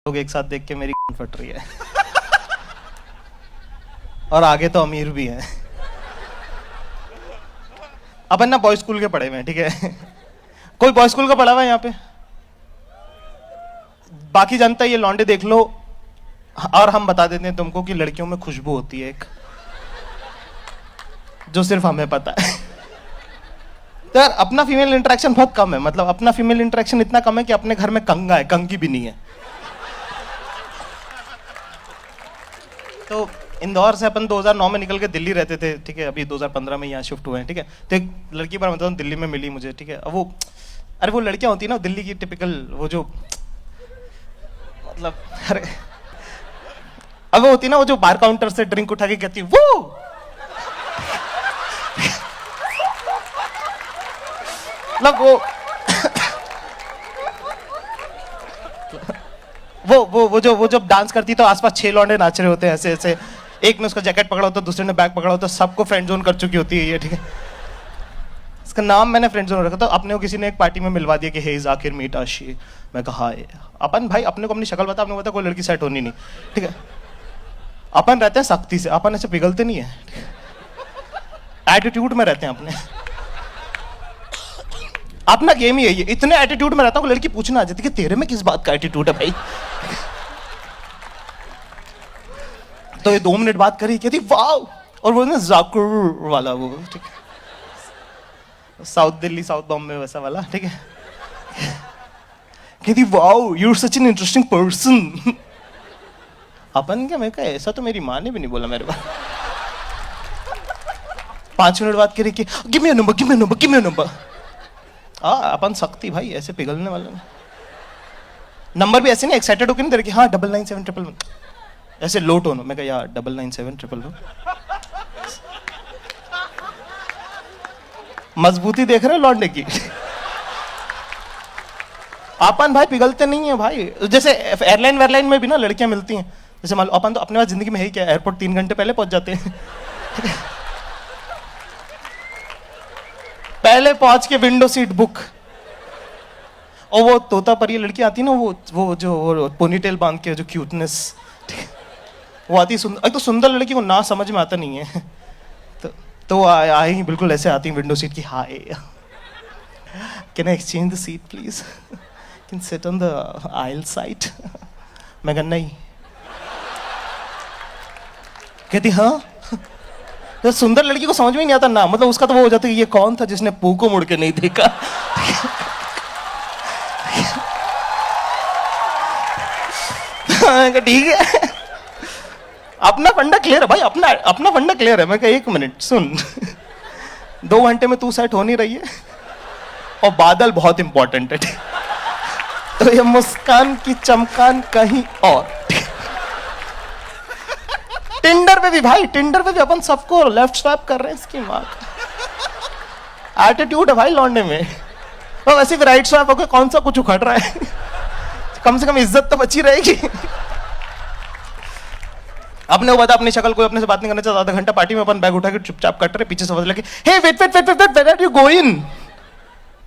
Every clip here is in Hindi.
लोग एक साथ देख के मेरी फट रही है और आगे तो अमीर भी है। अपन ना बॉय स्कूल के पढ़े हुए हैं, ठीक है। कोई बॉय स्कूल का पढ़ा हुआ है यहाँ पे? बाकी जनता ये लौंडे देख लो, और हम बता देते हैं तुमको कि लड़कियों में खुशबू होती है एक, जो सिर्फ हमें पता है। तो यार अपना फीमेल इंटरेक्शन बहुत कम है, मतलब अपना फीमेल इंटरेक्शन इतना कम है कि अपने घर में कंगा है, कंगी भी नहीं है। तो इंदौर से अपन 2009 में निकल के दिल्ली रहते थे, ठीक है। अभी 2015 में यहाँ शिफ्ट हुए हैं, ठीक है। तो एक लड़की पर मतलब दिल्ली में मिली मुझे, ठीक है। अब वो, अरे वो लड़कियां होती है ना दिल्ली की टिपिकल, वो जो मतलब, अरे अब वो होती है ना वो जो बार काउंटर से ड्रिंक उठा के कहती है मतलब वो जब डांस करती तो आसपास 6 लौंडे नाच रहे होते हैं ऐसे ऐसे। एक ने उसका जैकेट पकड़ा होता, दूसरे ने बैग पकड़ा होता, सबको फ्रेंड जोन कर चुकी होती है ये, ठीक है। इसका नाम मैंने फ्रेंड जोन रखा। तो अपने को किसी ने एक पार्टी में मिलवा दिया कि हे जाकिर मीट आशी। मैं कहा हाय। अपन भाई अपने को अपनी शक्ल बता, अपने को बता कोई लड़की सेट होनी नहीं, ठीक है। अपन रहते हैं सख्ती से, अपन ऐसे पिघलते नहीं है, एटीट्यूड में रहते हैं अपने। अपना गेम ही है ये, इतने एटीट्यूड में रहता हूँ लड़की पूछना आ जाती कि तेरे में किस बात का एटीट्यूड है भाई। तो ये 2 मिनट बात करी, कहती वाह, और वो ना जाकिर वाला वो, ठीक है, साउथ दिल्ली साउथ बॉम्बे वैसा वाला, ठीक है। कहती wow you are such an interesting person. अपन क्या, मैं कहा ऐसा तो मेरी माँ ने भी नहीं बोला मेरे पास। 5 मिनट बात करी कि give me a number, give me a number, give me a number. अपन सख्ती भाई, ऐसे पिघलने वाले में नंबर भी ऐसे नहीं एक्साइटेड होकर नहीं दे रहे कि हाँ 99711 ऐसे लो टोन। मैं कहा यार 99711 मजबूती देख रहे हो लौंडे की। अपन भाई पिघलते नहीं है भाई। जैसे एयरलाइन वेयरलाइन में भी ना लड़कियां मिलती हैं, जैसे मान लो अपन तो अपने पास जिंदगी में है क्या, एयरपोर्ट 3 घंटे पहले पहुंच जाते हैं। पहले पहुंच के विंडो सीट बुक। और वो तोता परी लड़की आती है ना, वो जो पोनीटेल बांध के, जो क्यूटनेस, वो आती सुंदर। तो सुंदर लड़की को ना समझ में आता नहीं है, तो आई बिल्कुल ऐसे आती विंडो सीट की, hi can I exchange the seat please, can sit on the aisle side. मैं कहना नहीं। कहती हाँ। तो सुंदर लड़की को समझ में नहीं आता ना, मतलब उसका तो वो हो जाता है ये कौन था जिसने पू को मुड़ के नहीं देखा। ठीक है, अपना फंडा क्लियर है भाई, अपना फंडा क्लियर है। मैं कहा 1 मिनट सुन, 2 घंटे में तू सेट हो नहीं रही है, और बादल बहुत इंपॉर्टेंट है, तो ये मुस्कान की चमकान कहीं और। टिंडर पे भी भाई, टिंडर पे भी अपन सबको लेफ्ट स्वाइप कर रहे हैं, इसकी माँ का एटीट्यूड है भाई लौंडे में। तो वैसे भी राइट स्वाइप होकर कौन सा कुछ उखड़ रहा है, कम से कम इज्जत तो बची रहेगी। अपने को बता अपनी शक्ल, कोई अपने से बात नहीं करना चाहता, आधा घंटा पार्टी में अपन बैग उठा के चुपचाप कट रहे, पीछे से आवाज लगी hey wait wait wait wait wait where are you going.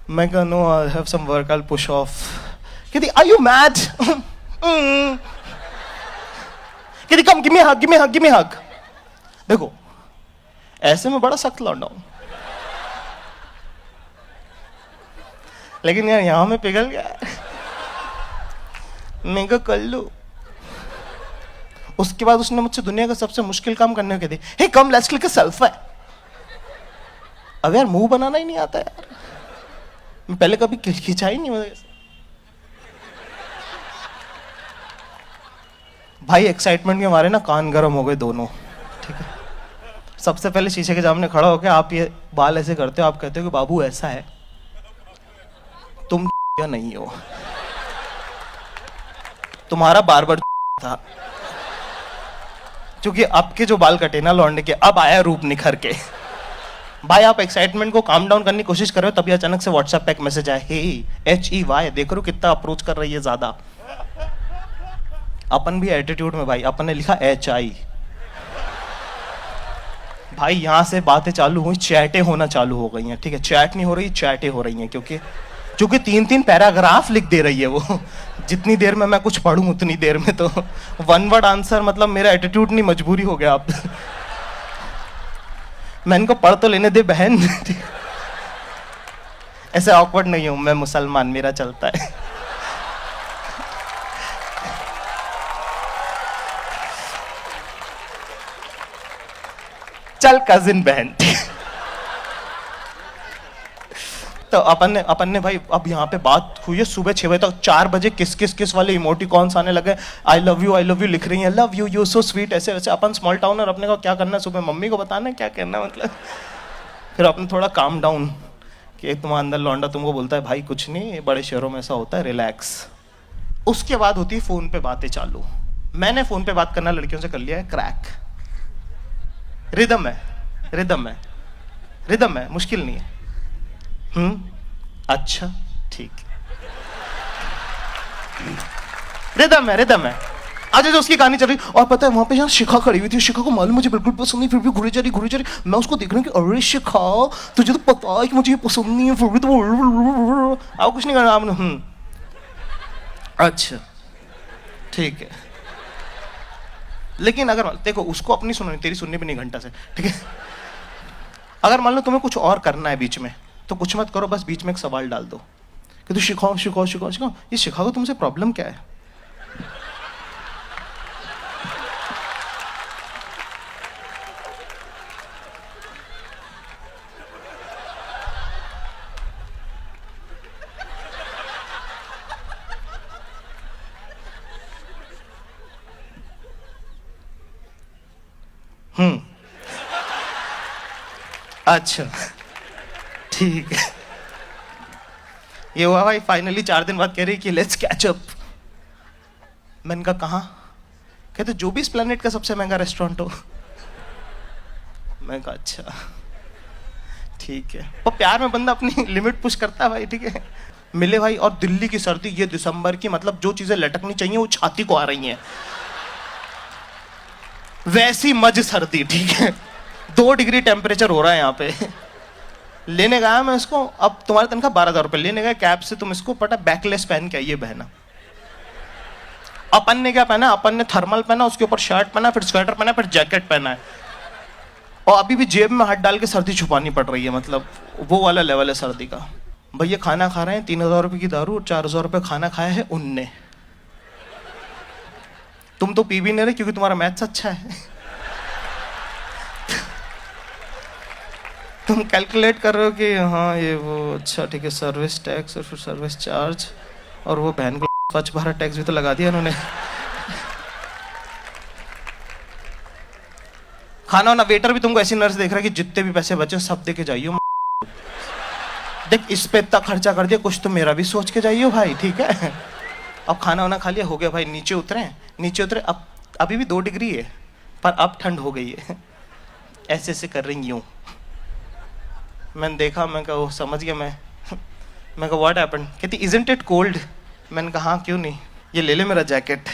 मैं कहा no I have some work, I will push off. कहती आर यू मैड। कहती come give me hug, give me hug, give me hug. देखो ऐसे में बड़ा सख्त लौंडा हूं, लेकिन यार यहां में पिघल गया। मैं कहा कर लो। उसके बाद उसने मुझसे दुनिया का सबसे मुश्किल काम करने को कह दिया, hey come let's click a selfie. अब यार मुंह बनाना ही नहीं आता यार, मैं पहले कभी खिंचा ही नहीं मुझे। भाई एक्साइटमेंट के मारे ना कान गर्म हो गए दोनों, ठीक है। सबसे पहले शीशे के सामने खड़ा होकर आप ये बाल ऐसे करते हो, आप कहते हो कि बाबू ऐसा है, तुम या नहीं हो, तुम्हारा बार्बर था, क्योंकि आपके जो बाल कटे ना लौंडे के, अब आया रूप निखर के। भाई आप एक्साइटमेंट को काम डाउन करने की कोशिश कर रहे हो, तभी अचानक से व्हाट्सएप पे एक मैसेज आया, हे HEY, देख रहे हो कितना अप्रोच कर रही है ज्यादा। अपन भी एटीट्यूड में भाई, अपन ने लिखा HI। भाई यहां से बातें चालू हुई, चैटें होना चालू हो गई हैं, ठीक है। चैट नहीं हो रही, चैटें हो रही हैं, क्योंकि क्योंकि 3-3 पैराग्राफ लिख दे रही है वो। जितनी देर में मैं कुछ पढ़ूं उतनी देर में तो वन वर्ड आंसर, मतलब मेरा एटीट्यूड नहीं, मजबूरी हो गया आप। मैं इनको पढ़ तो लेने दे बहन। ऐसे ऑकवर्ड नहीं हूं मैं, मुसलमान, मेरा चलता है। चल कजिन बहन। तो अपन ने भाई, अब यहाँ पे बात हुई है सुबह 6 बजे तक। 4 बजे किस वाले इमोटिकॉन्स आने लगे, आई लव यू लिख रही हैं, love you, you so sweet, ऐसे वैसे। अपन स्मॉल टाउन और अपने को क्या करना है, सुबह मम्मी को बताना है क्या करना, मतलब। फिर अपने थोड़ा काम डाउन कि तुम्हारा अंदर लौंडा तुमको बोलता है भाई कुछ नहीं, बड़े शहरों में ऐसा होता है, रिलैक्स। उसके बाद होती है फोन पे बातें चालू। मैंने फोन पे बात करना लड़कियों से कर लिया है क्रैक। रिदम है, मुश्किल नहीं है। अच्छा ठीक, रिदम है। आज जो उसकी कहानी चल रही, और पता है वहां पे यहाँ शिखा खड़ी हुई थी। शिखा को मालूम मुझे बिल्कुल पसंद नहीं, फिर भी घुरी जा रही। मैं उसको देख रहा हूँ कि अरे शिखा, तुझे तो पता है कि मुझे ये पसंद नहीं है, फिर भी तो आप कुछ नहीं करना आपने। अच्छा ठीक है। लेकिन अगर देखो, उसको अपनी सुनो, तेरी सुननी भी नहीं घंटा से, ठीक है। अगर मान लो तुम्हें कुछ और करना है बीच में, तो कुछ मत करो, बस बीच में एक सवाल डाल दो कि तू शिखाओ। ये शिखा को तुमसे प्रॉब्लम क्या है? अच्छा ठीक है। ये हुआ भाई, फाइनली 4 दिन बाद कह रही कि लेट्स कैच अप। मैंने कहा कहाँ? कहते जो भी इस प्लेनेट का सबसे महंगा रेस्टोरेंट हो। मैं कहा अच्छा ठीक है। और प्यार में बंदा अपनी लिमिट पुश करता है भाई, ठीक है। मिले भाई, और दिल्ली की सर्दी, ये दिसंबर की, मतलब जो चीजें लटकनी चाहिए वो छाती को आ रही हैं, वैसी मज सर्दी, ठीक है। 2 डिग्री टेम्परेचर हो रहा है यहाँ पे। लेने गया मैं इसको, अब तुम्हारी तनख्वाह 12,000 रुपए। लेने गया कैब से, तुम इसको पता बैकलेस पहन के आइए बहना। अपन ने क्या पहना? अपन ने थर्मल पहना, उसके ऊपर शर्ट पहना, फिर स्वेटर पहना, फिर जैकेट पहना है, और अभी भी जेब में हाथ डाल के सर्दी छुपानी पड़ रही है, मतलब वो वाला लेवल है सर्दी का। भैया खाना खा रहे हैं, 3,000 रुपए की दारू और 4,000 रुपए खाना खाया है उनने। तुम तो पी भी नहीं रहे क्योंकि तुम्हारा मैथ्स अच्छा है। तुम कैलकुलेट कर रहे हो कि हाँ ये वो, अच्छा ठीक है, सर्विस टैक्स और फिर सर्विस चार्ज, और वो बहन को स्वच्छ भारत टैक्स भी तो लगा दिया उन्होंने। खाना वाना, वेटर भी तुमको ऐसी नर्स देख रहा है कि जितने भी पैसे बचे सब दे के जाइयो। देख इस पे इतना खर्चा कर दिया, कुछ तो मेरा भी सोच के जाइयो भाई, ठीक है। अब खाना वाना खा लिया, हो गया भाई, नीचे उतरे। अब अभी भी 2 डिग्री है, पर अब ठंड हो गई है। ऐसे ऐसे कर रही यूं। मैंने देखा, मैं कहा वो समझ गया। मैं कहा व्हाट हैपेंड? कहती इजंट इट कोल्ड? मैंने कहा हाँ क्यों नहीं, ये ले ले मेरा जैकेट।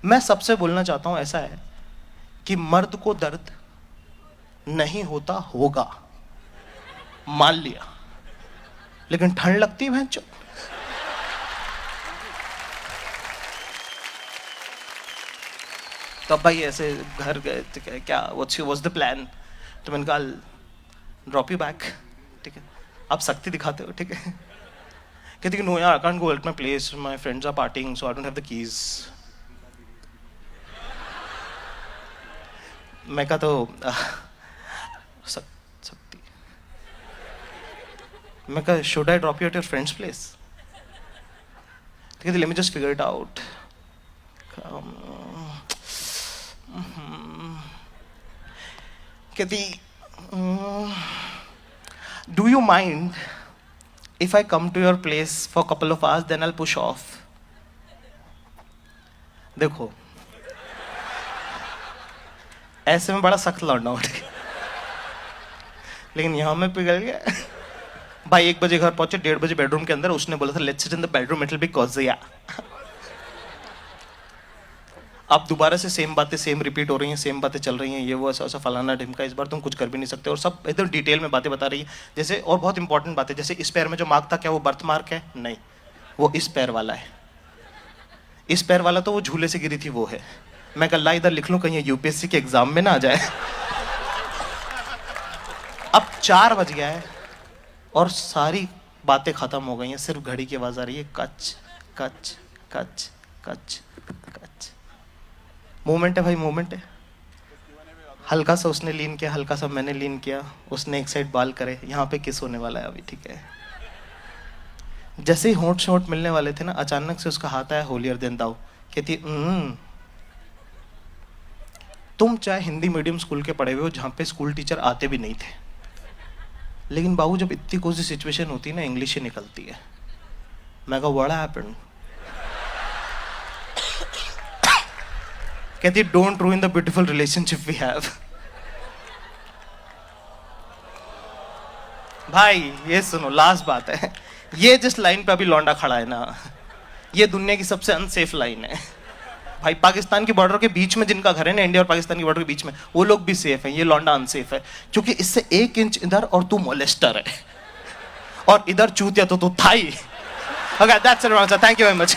मैं सबसे बोलना चाहता हूँ ऐसा है कि मर्द को दर्द नहीं होता होगा, मान लिया, लेकिन ठंड लगती है भैंचो। तो भाई ऐसे घर गए, क्या व्हाट्स द प्लान? तो मैंने कहा ड्रॉप यू बैक, ठीक है। आप सख्ती दिखाते हो, ठीक है। कहती कि नो यार, I can't go at my place, my friends are parting, so I don't have the keys. मैं कहा तो सख्ती। मैं कहा should I drop you at your friends place? कहती let me just figure it out. कहती do you mind if I come to your place for a couple of hours, then I'll push off? देखो ऐसे में बड़ा सख्त लौंडा उठ गया, लेकिन यहाँ में पिघल गया भाई। 1 बजे घर पहुंचे, 1:30 बजे बेडरूम के अंदर। उसने बोला था let's sit in the bedroom, it will be Kojiya. आप दोबारा से सेम बातें सेम रिपीट हो रही हैं, सेम बातें चल रही हैं, ये वो ऐसा ऐसा फलाना ढिमका, इस बार तुम कुछ कर भी नहीं सकते, और सब एकदम डिटेल में बातें बता रही है। जैसे और बहुत इंपॉर्टेंट बात है, जैसे इस पैर में जो मार्क था क्या वो बर्थ मार्क है? नहीं, वो इस पैर वाला है। इस पैर वाला तो वो झूले से गिरी थी वो है। मैं कल इधर लिख लूं कहीं यूपीएससी के एग्जाम में ना आ जाए। अब 4 बज गया है और सारी बातें खत्म हो गई हैं, सिर्फ घड़ी की आवाज आ रही है, कच कच कच कच कच। मूवमेंट है भाई, मूवमेंट है। हल्का सा उसने लीन किया, हल्का सा मैंने लीन किया, उसने एक साइड बाल करे, यहाँ पे किस होने वाला है अभी, ठीक है। जैसे ही होंठ से होंठ मिलने वाले थे ना, अचानक से उसका हाथ आया होलियर देन दाऊ, कहती तुम चाहे हिंदी मीडियम स्कूल के पढ़े हुए हो जहाँ पे स्कूल टीचर आते भी नहीं थे, लेकिन बाबू जब इतनी कोई सी सिचुएशन होती है ना, इंग्लिश ही निकलती है। मैं कहा व्हाट हैपेंड? कहती don't ruin the beautiful relationship we have. भाई ये सुनो, लास्ट बात है, ये जिस लाइन पे अभी लौंडा खड़ा है ना, ये दुनिया की सबसे अनसेफ लाइन है भाई। पाकिस्तान की बॉर्डर के बीच में जिनका घर है ना, इंडिया और पाकिस्तान की बॉर्डर के बीच में, वो लोग भी सेफ हैं, ये लौंडा अनसेफ है, क्योंकि इससे 1 इंच इधर और तू मोलेस्टर है, और इधर चूतिया तो तू थाई। Okay, that's it, thank you very much.